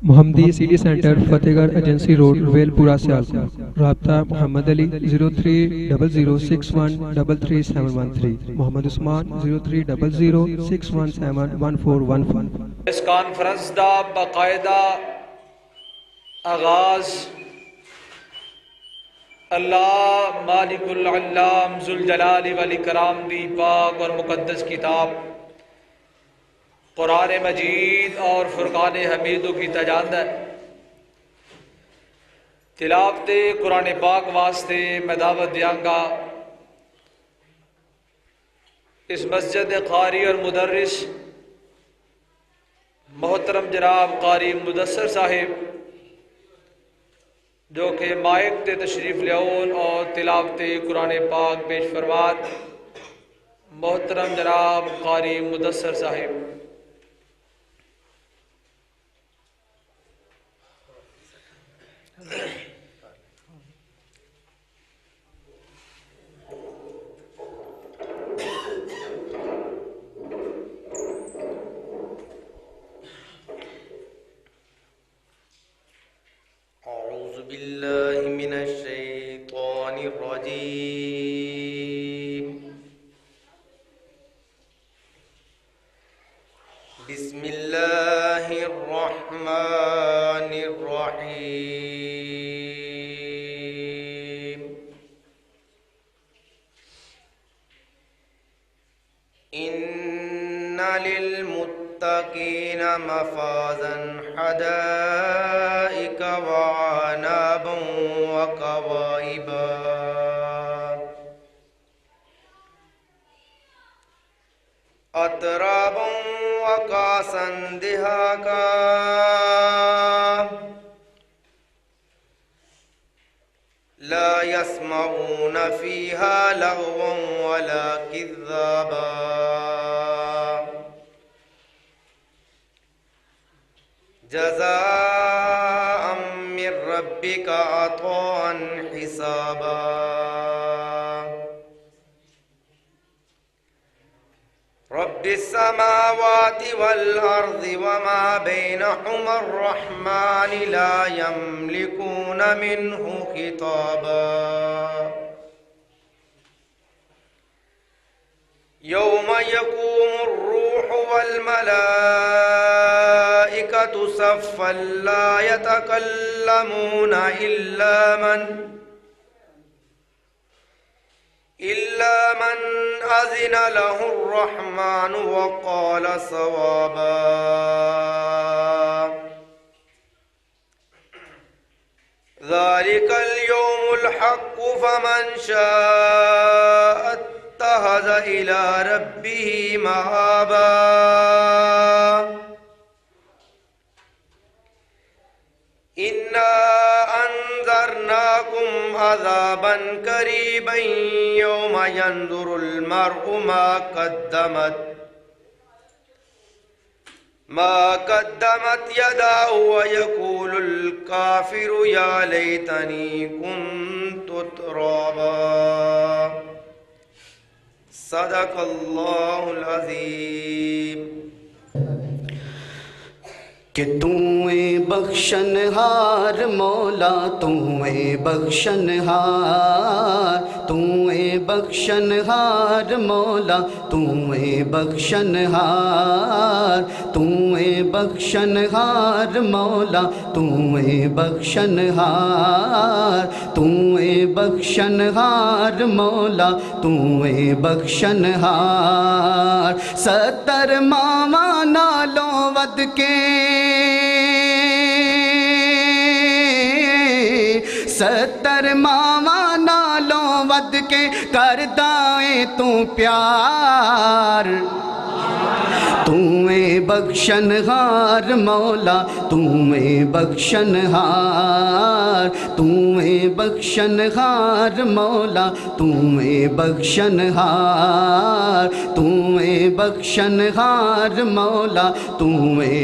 محمدی city centre فتح گڑھ agency road well پورہ سیالکوٹ. رابطہ محمد علی 0300613373 محمد عثمان 030061711415. اس کانفرنس دا باقاعدہ آغاز اللہ مالک العلام ذوالجلال والاکرام دی پاک اور مقدس کتاب قرآن مجید اور فرقان حمید کی تجاند ہے. تلاوت قرآن پاک واسطے میں دعوت دیاں گا اس مسجد قاری اور مدرس محترم جناب قاری مدثر صاحب جو کہ مائک تے تشریف لیاون اور تلاوت قرآن پاک پیش فرمات. محترم جناب قاری مدثر صاحب. أعوذ بالله من الشيطان الرجيم. بسم الله الرحمن الرحيم. إن للمتقين مفازا حدائق وعنابا وكواعبا أترابا وكأسا دهاقا لا يسمعون فيها لغوا ولا كذابا جزاء من ربك عطاء حسابا. رب السماوات والأرض وما بينهما الرحمن لا يملكون منه خطابا. يوم يقوم الروح والملائكة صفا لا يتكلمون إلا من أذن له الرحمن وقال صوابا. ذلك اليوم الحق فمن شاء اتخذ إلى ربه مآبا. إنا أنذرناكم عذابا قريبا يوم ينظر المرء ما قدمت يداه ويقول الكافر يا ليتني كنت ترابا. صدق الله العظيم. کہ تُویں بخشنہار مولا تُویں بخشنہار تُویں بخشنہار مولا تُویں بخشنہار تُویں بخشنہار مولا تُویں بخشنہار تُویں بخشنہار مولا تُویں بخشنہار. 70 ماما نالوں ود کے 70 ماما نالوں ود کے کردائیں تو پیار. تُویں بخشنہار مولا تُویں بخشنہار تُویں بخشنہار مولا تُویں بخشنہار تُویں بخشنہار مولا تُویں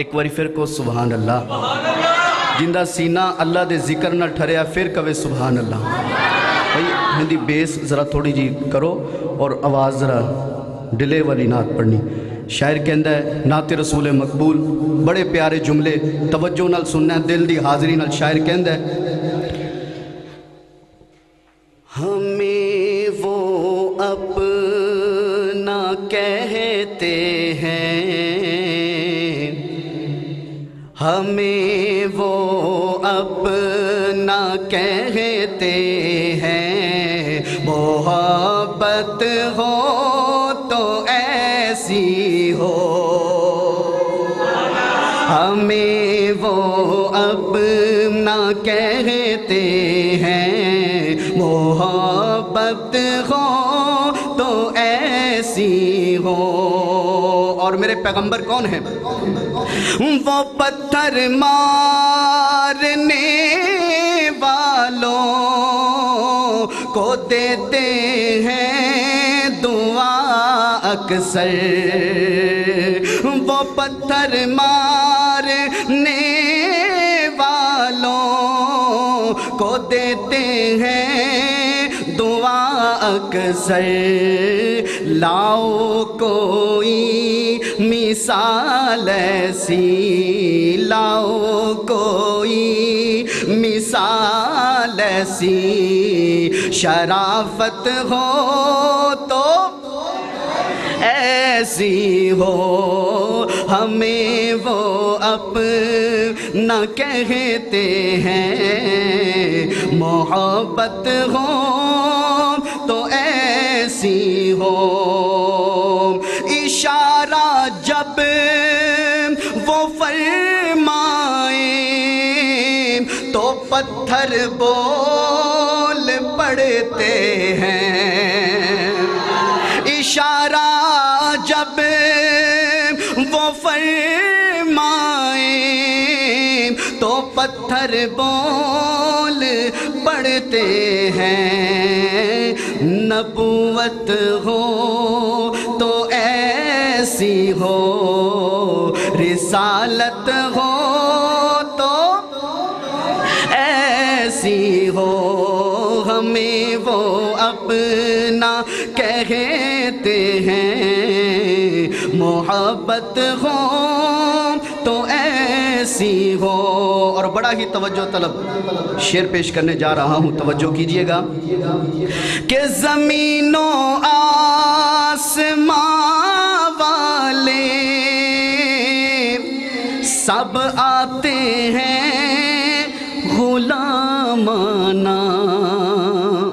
ایک واری پھر کو سبحان اللہ۔ جندہ سینہ اللہ دے ذکر نہ ٹھریا پھر کہے سبحان اللہ۔ بھائی ہندی بیس ذرا تھوڑی جی کرو اور آواز ذرا ڈیلے والی نعت پڑھنی۔ شاعر کہندا ہے نعت رسول مقبول، بڑے پیارے جملے توجہ نال سننا ہے، دل دی حاضری نال۔ شاعر کہندا ہے ہمیں وہ اپنا کہتے ہیں، ہمیں وہ اپنا کہتے ہیں، محبت ہو تو ایسی ہو، ہمیں وہ اپنا کہتے ہیں، محبت ہو تو ایسی ہو۔ اور میرے پیغمبر کون ہیں؟ وہ پتھر مارنے والوں کو دیتے ہیں دعا اکثر، وہ پتھر مارنے والوں کو دیتے ہیں دعا اکثر۔ لاؤ کوئی مثال ایسی، لاؤ کوئی مثال ایسی، شرافت ہو تو ایسی ہو، ہمیں وہ اپنا کہتے ہیں، محبت ہو تو ایسی ہو۔ اشارہ جب وہ فرمائیں تو پتھر بول پڑتے ہیں، اشارہ جب وہ فرمائیں تو پتھر بول پڑتے ہیں، نبوت ہو تو ایسی ہو، رسالت ہو تو ایسی ہو، ہمیں وہ اپنا کہتے ہیں، محبت ہو تو ایسی ہو۔ اور بڑا ہی توجہ طلب شعر پیش کرنے جا رہا ہوں، توجہ کیجئے گا کہ زمین و آسمان والے سب آتے ہیں غلامانہ۔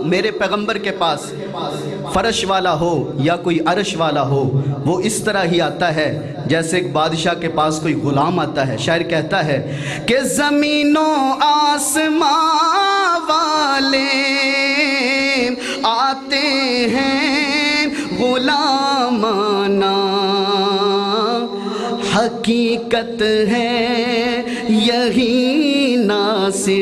میرے پیغمبر کے پاس فرش والا ہو یا کوئی عرش والا ہو، وہ اس طرح ہی آتا ہے جیسے ایک بادشاہ کے پاس کوئی غلام آتا ہے۔ شاعر کہتا ہے کہ زمین و آسمان والے آتے ہیں غلامانہ، حقیقت ہے یہی ناصر،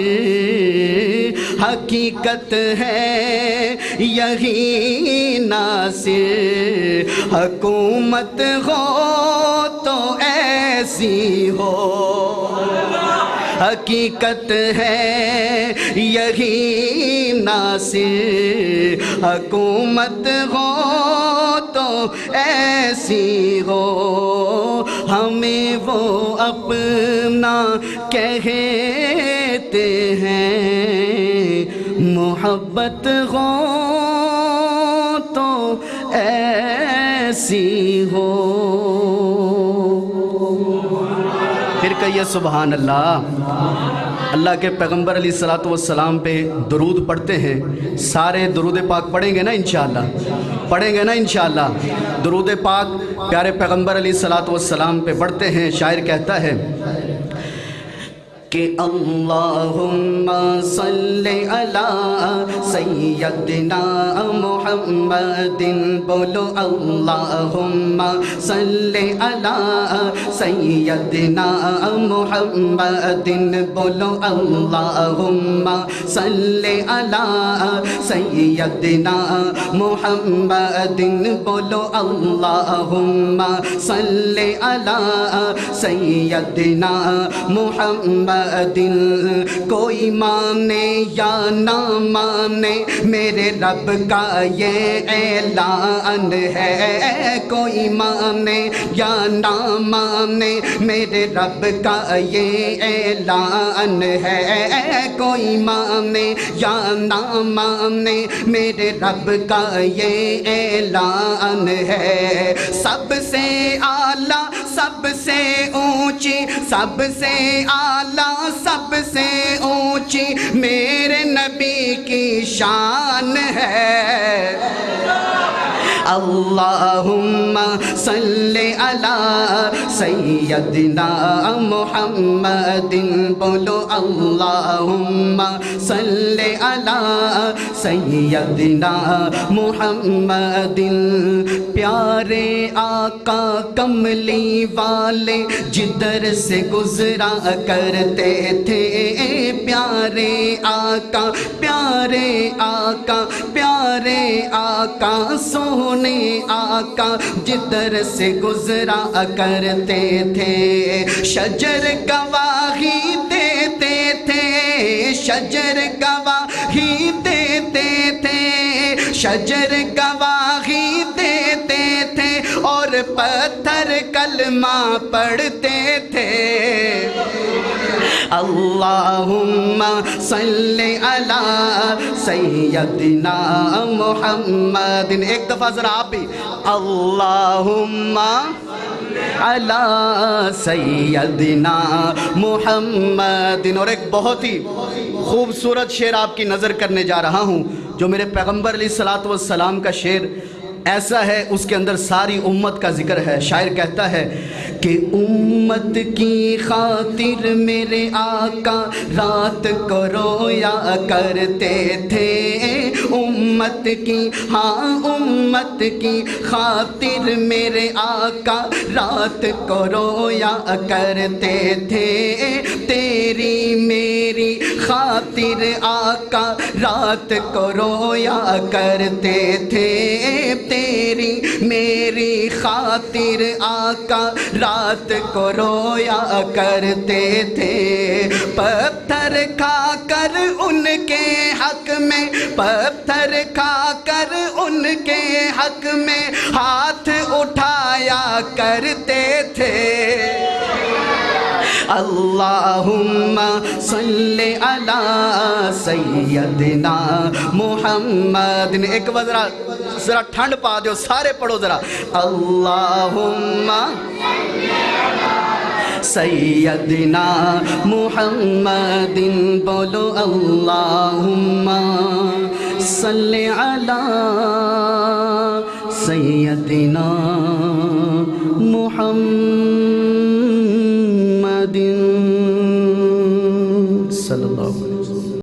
حقیقت ہے یہی ناصر، حکومت ہو تو ایسی ہو، حقیقت ہے یہی ناصر، حکومت ہو تو ایسی ہو، ہمیں وہ اپنا کہتے ہیں، محبت ہو تو ایسی ہو۔ پھر کہیے سبحان اللہ۔ اللہ کے پیغمبر علیہ السلام پہ درود پڑھتے ہیں، سارے درود پاک پڑھیں گے نا انشاءاللہ، پڑھیں گے نا انشاءاللہ۔ درود پاک پیارے پیغمبر علیہ السلام پہ پڑھتے ہیں۔ شاعر کہتا ہے کہ اللہم صلی علی سیدنا محمد، بولو اللہم صلی علی سیدنا محمد، بولو اللہم صلی علی سیدنا محمد، بولو اللہم صلی علی سیدنا محمد۔ کوئی مانے یا نہ مانے میرے رب کا یہ اعلان ہے، کوئی مانے یا نہ مانے میرے رب کا یہ اعلان ہے، کوئی مانے یا نہ مانے میرے رب کا یہ اعلان ہے۔ سب سے اعلیٰ، سب سے اونچی، سب سے اعلیٰ، سب سے اونچی میرے نبی کی شان ہے۔ اللہم صلی علی سیدنا محمد، بولو اللہم صلی علی سیدنا محمد۔ پیارے آقا کملی والے جدھر سے گزرا کرتے تھے، پیارے آقا، پیارے آقا، پیارے آقا، سونے آقا جدھر سے گزرا کرتے تھے، شجر گواہی دیتے تھے، شجر گواہی دیتے تھے، شجر گواہی دیتے تھے، اور پتھر کلمہ پڑھتے تھے۔ اللہم صلی علی سیدنا محمد، ایک دفعہ ذرا آپ بھی، اللہم علی سیدنا محمد۔ اور ایک بہت ہی خوبصورت شعر آپ کی نظر کرنے جا رہا ہوں، جو میرے پیغمبر علیہ السلام کا شعر ایسا ہے، اس کے اندر ساری امت کا ذکر ہے۔ شاعر کہتا ہے کہ امت کی خاطر میرے آقا رات کو رویا کرتے تھے، امت کی، ہاں امت کی خاطر میرے آقا رات کو رویا کرتے تھے، تیری میری خاطر آقا رات کو رویا کرتے تھے، تیری میری خاطر آقا رات کو رویا کرتے تھے، پتھر کھا کر ان کے حق میں، پتھر کھا کر ان کے حق میں ہاتھ اٹھایا کرتے تھے۔ اللہم صلی علی سیدنا محمد۔ ایک بار ذرا ٹھنڈ پا دو، سارے پڑھو ذرا، اللہم سیدنا محمد، بولو اللہم صلی علی سیدنا محمد صلی اللہ علیہ وسلم۔